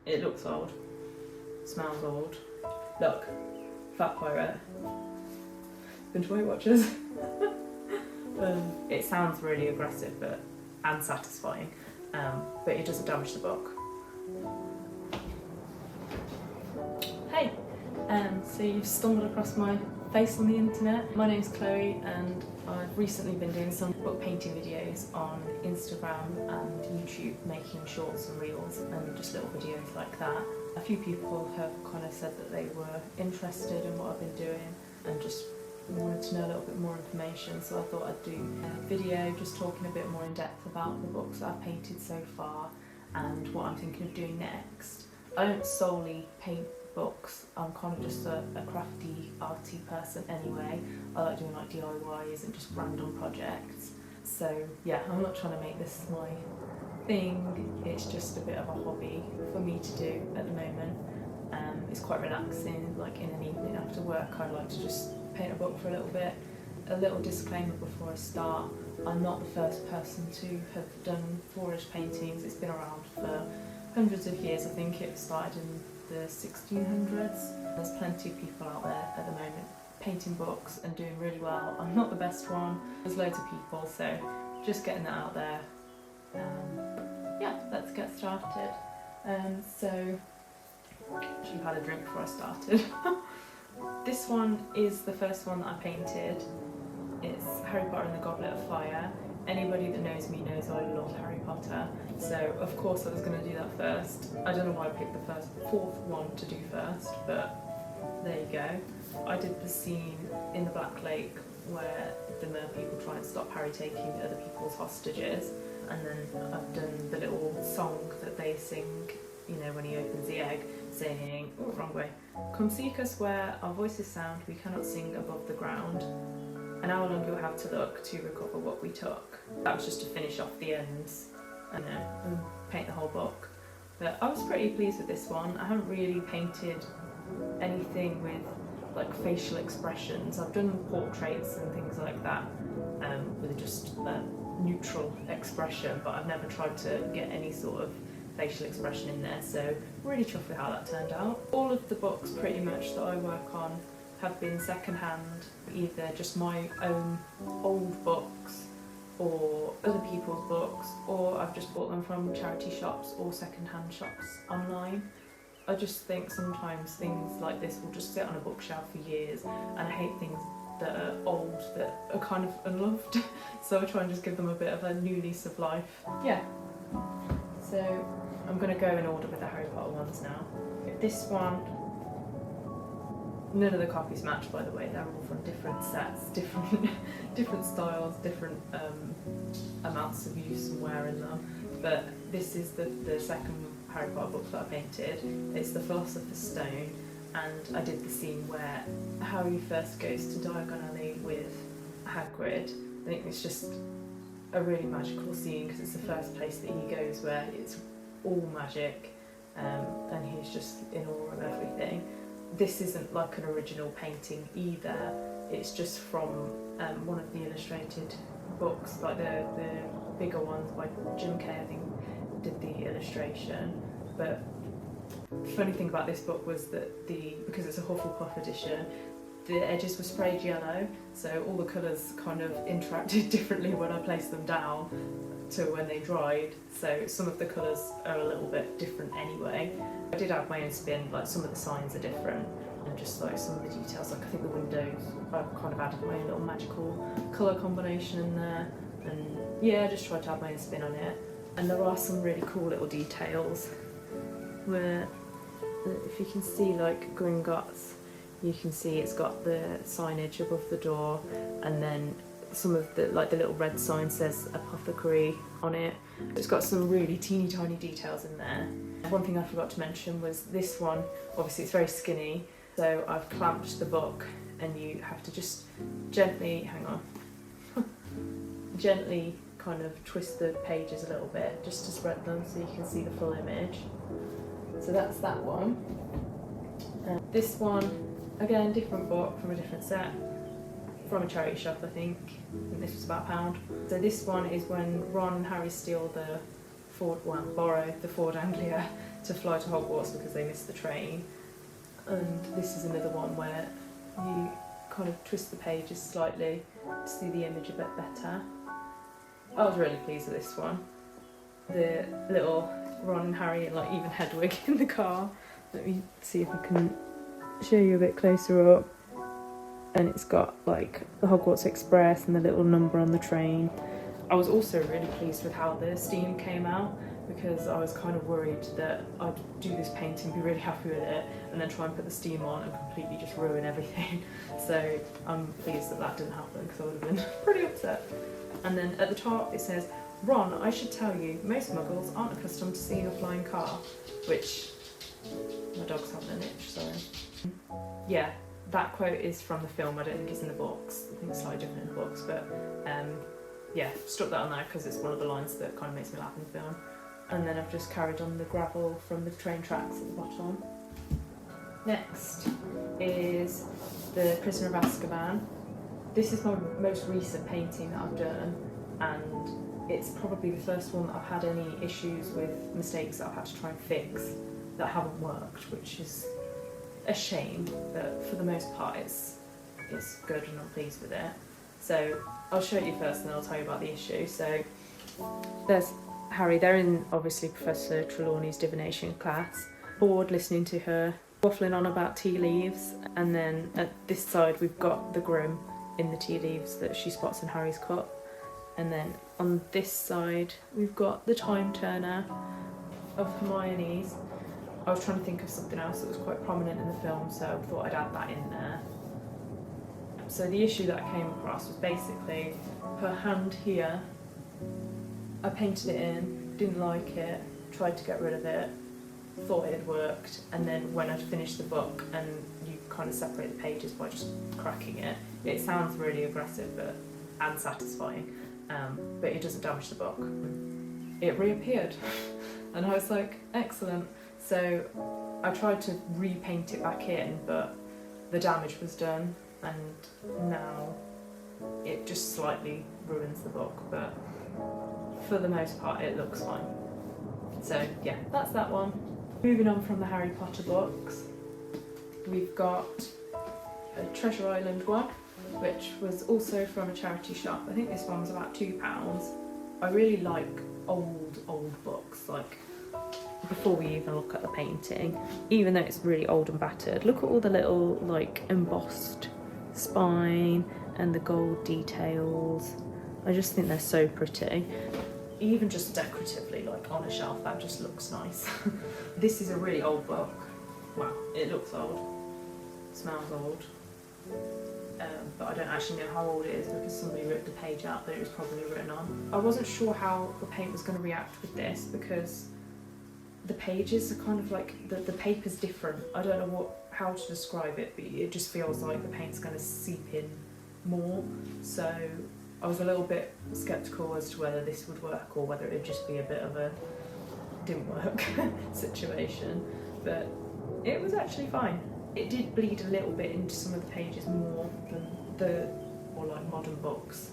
It looks old, smells old. Look, Fat Pirate. Binge Weight Watchers. It sounds really aggressive and satisfying, but it doesn't damage the book. Hey, so you've stumbled across my face on the internet. My name's Chloe and I've recently been doing some book painting videos on Instagram and YouTube, making shorts and reels and just little videos like that. A few people have kind of said that they were interested in what I've been doing and just wanted to know a little bit more information, so I thought I'd do a video just talking a bit more in depth about the books that I've painted so far and what I'm thinking of doing next. I don't solely paint books, I'm kind of just a crafty, arty person anyway. I like doing like DIYs and just random projects. So yeah, I'm not trying to make this my thing, it's just a bit of a hobby for me to do at the moment. It's quite relaxing, like in an evening after work I like to just paint a book for a little bit. A little disclaimer before I start, I'm not the first person to have done fore-edge paintings. It's been around for hundreds of years. I think it started in the 1600s. There's plenty of people out there at the moment painting books and doing really well. I'm not the best one, there's loads of people, so just getting that out there. Yeah, let's get started. So, I should have had a drink before I started. This one is the first one that I painted. It's Harry Potter and the Goblet of Fire. Anybody that knows me knows I love Harry Potter, so of course I was going to do that first. I don't know why I picked the fourth one to do first, but there you go. I did the scene in the Black Lake where the mer people try and stop Harry taking other people's hostages, and then I've done the little song that they sing, you know, when he opens the egg, saying, oh, wrong way, come seek us where our voices sound, we cannot sing above the ground. An hour long you'll have to look to recover what we took. That was just to finish off the ends, and paint the whole book. But I was pretty pleased with this one. I haven't really painted anything with like facial expressions. I've done portraits and things like that with just a neutral expression, but I've never tried to get any sort of facial expression in there, so really chuffed with how that turned out. All of the books pretty much that I work on have been second-hand, either just my own old books or other people's books, or I've just bought them from charity shops or second-hand shops online. I just think sometimes things like this will just sit on a bookshelf for years, and I hate things that are old, that are kind of unloved, so I try and just give them a bit of a new lease of life. Yeah, so I'm going to go in order with the Harry Potter ones now. This one, none of the copies match, by the way, they're all from different sets, different styles, different amounts of use and wear in them. But this is the second Harry Potter book that I painted. It's the Philosopher's Stone, and I did the scene where Harry first goes to Diagon Alley with Hagrid. I think it's just a really magical scene because it's the first place that he goes where it's all magic, and he's just in awe of everything. This isn't like an original painting either, it's just from one of the illustrated books, like the bigger ones by Jim Kay, I think, did the illustration. But the funny thing about this book was that because it's a Hufflepuff edition, the edges were sprayed yellow, so all the colours kind of interacted differently when I placed them down to when they dried, so some of the colours are a little bit different anyway. I did add my own spin, like some of the signs are different, and just like some of the details, like I think the windows, I've kind of added my own little magical colour combination in there, and yeah, I just tried to add my own spin on it. And there are some really cool little details where, if you can see like Gringotts, you can see it's got the signage above the door, and then some of the little red sign says apothecary on it. It's got some really teeny tiny details in there. One thing I forgot to mention was this one, obviously it's very skinny, so I've clamped the book and you have to just gently, gently kind of twist the pages a little bit just to spread them so you can see the full image. So that's that one. This one, again, different book from a different set, from a charity shop I think, and this was about £1. So this one is when Ron and Harry steal borrow the Ford Anglia to fly to Hogwarts because they missed the train. And this is another one where you kind of twist the pages slightly to see the image a bit better. I was really pleased with this one. The little Ron and Harry and like even Hedwig in the car. Let me see if I can show you a bit closer up. And it's got like the Hogwarts Express and the little number on the train. I was also really pleased with how the steam came out, because I was kind of worried that I'd do this painting, be really happy with it, and then try and put the steam on and completely just ruin everything. So I'm pleased that that didn't happen, because I would have been pretty upset. And then at the top it says, "Ron, I should tell you, most muggles aren't accustomed to seeing a flying car," which, my dog's having an itch, sorry. Yeah, that quote is from the film. I don't think it's in the books. I think it's slightly different in the books, but yeah, stuck that on there because it's one of the lines that kind of makes me laugh in the film. And then I've just carried on the gravel from the train tracks at the bottom. Next is the Prisoner of Azkaban. This is my most recent painting that I've done, and it's probably the first one that I've had any issues with, mistakes that I've had to try and fix that haven't worked, which is a shame, but for the most part it's good and I'm pleased with it. So I'll show it you first and then I'll tell you about the issue. So there's Harry, they're in obviously Professor Trelawney's divination class, bored listening to her waffling on about tea leaves, and then at this side we've got the Grim in the tea leaves that she spots in Harry's cup, and then on this side we've got the Time Turner of Hermione's. I was trying to think of something else that was quite prominent in the film, so I thought I'd add that in there. So the issue that I came across was basically her hand here. I painted it in, didn't like it, tried to get rid of it, thought it had worked, and then when I'd finished the book and you kind of separate the pages by just cracking it, it sounds really aggressive and satisfying, but it doesn't damage the book. It reappeared and I was like, excellent. So I tried to repaint it back in, but the damage was done, and now it just slightly ruins the book, but for the most part it looks fine. So yeah, that's that one. Moving on from the Harry Potter books, we've got a Treasure Island one, which was also from a charity shop. I think this one was about £2. I really like old books, like before we even look at the painting, even though it's really old and battered. Look at all the little like embossed spine and the gold details. I just think they're so pretty. Even just decoratively, like on a shelf, that just looks nice. This is a really old book. Wow, it looks old, smells old, but I don't actually know how old it is because somebody ripped the page out that it was probably written on. I wasn't sure how the paint was going to react with this because the pages are kind of like, the paper's different. I don't know how to describe it, but it just feels like the paint's going to seep in more. So I was a little bit sceptical as to whether this would work or whether it would just be a bit of a didn't work situation, but it was actually fine. It did bleed a little bit into some of the pages more than the more like modern books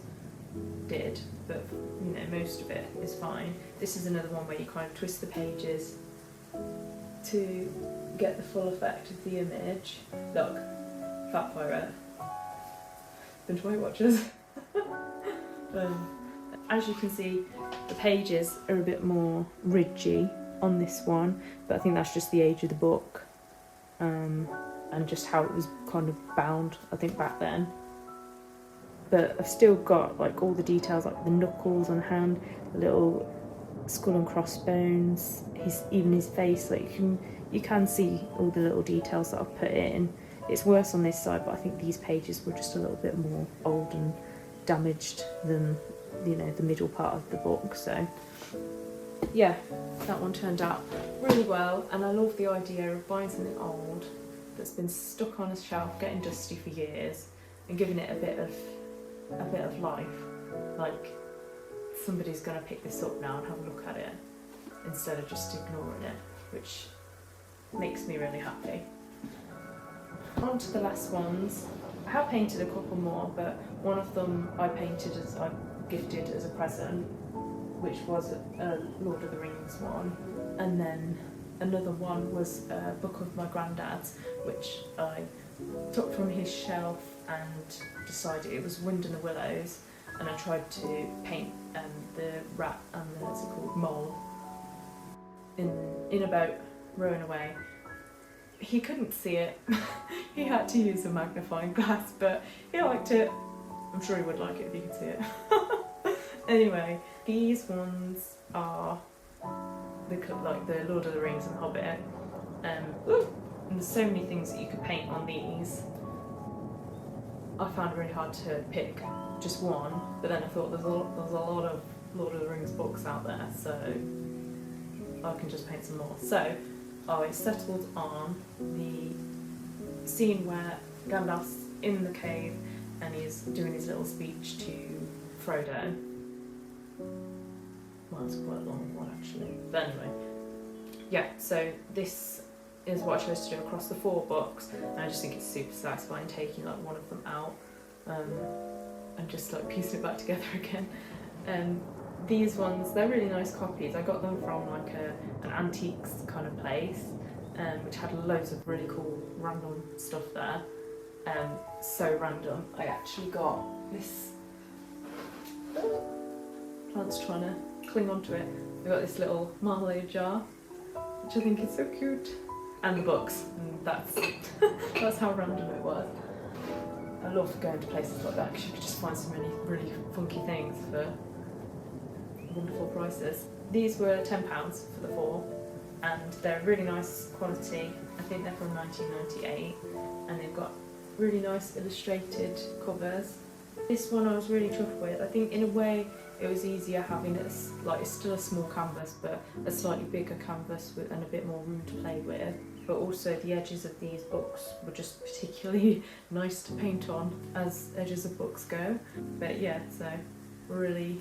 did, but you know, most of it is fine. This is another one where you kind of twist the pages to get the full effect of the image. Look, Fat Pirate. Binge Weight Watchers. As you can see, the pages are a bit more ridgy on this one, but I think that's just the age of the book, and just how it was kind of bound, I think, back then. But I've still got like all the details, like the knuckles on the hand, the little skull and crossbones, even his face. Like you can see all the little details that I've put in. It's worse on this side, but I think these pages were just a little bit more old and damaged than, you know, the middle part of the book. So yeah, that one turned out really well, and I love the idea of buying something old that's been stuck on a shelf, getting dusty for years, and giving it a bit of life. Like somebody's going to pick this up now and have a look at it instead of just ignoring it, which makes me really happy. On to the last ones. I have painted a couple more, but one of them I gifted as a present, which was a Lord of the Rings one, and then another one was a book of my granddad's, which I took from his shelf and decided it was Wind in the Willows, and I tried to paint the rat and the, what's it called, mole in a boat rowing away. He couldn't see it. He had to use a magnifying glass, but he liked it. I'm sure he would like it if he could see it. Anyway, these ones are like the Lord of the Rings and Hobbit. And there's so many things that you could paint on these. I found it really hard to pick just one, but then I thought there's a lot of Lord of the Rings books out there, so I can just paint some more. So I settled on the scene where Gandalf's in the cave and he's doing his little speech to Frodo. Well, it's quite a long one actually. But anyway, yeah, so this is what I chose to do across the 4 books, and I just think it's super satisfying taking like one of them out and just like piecing it back together again. These ones, they're really nice copies. I got them from like an antiques kind of place, which had loads of really cool random stuff there. So random, I actually got this. Plant's trying to cling onto it. I got this little marmalade jar, which I think is so cute, and the books, and that's how random it was. I love going to places like that because you could just find so many really funky things for wonderful prices. These were £10 for the 4, and they're really nice quality. I think they're from 1998, and they've got really nice illustrated covers. This one I was really chuffed with. I think in a way it was easier having it, like it's still a small canvas, but a slightly bigger canvas and a bit more room to play with. But also the edges of these books were just particularly nice to paint on, as edges of books go. But yeah, so really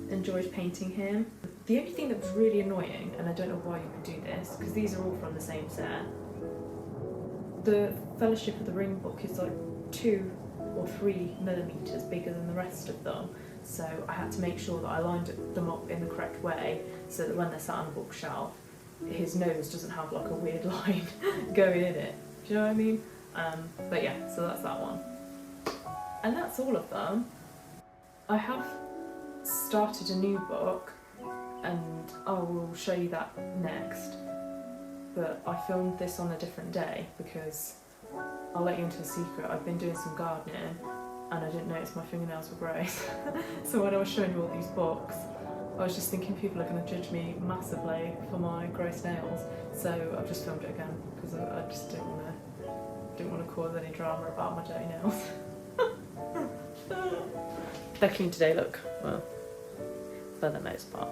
enjoyed painting him. The only thing that was really annoying, and I don't know why you would do this, because these are all from the same set, the Fellowship of the Ring book is like 2 or 3 millimeters bigger than the rest of them, so I had to make sure that I lined them up in the correct way so that when they're sat on a bookshelf, his nose doesn't have like a weird line going in it. Do you know what I mean? But yeah, so that's that one. And that's all of them. I have started a new book, and I will show you that next. But I filmed this on a different day because I'll let you into a secret. I've been doing some gardening and I didn't notice my fingernails were grey. So when I was showing you all these books, I was just thinking people are going to judge me massively for my grey nails. So I've just filmed it again because I just didn't want to cause any drama about my dirty nails. They're clean today, look. Well, for the most part.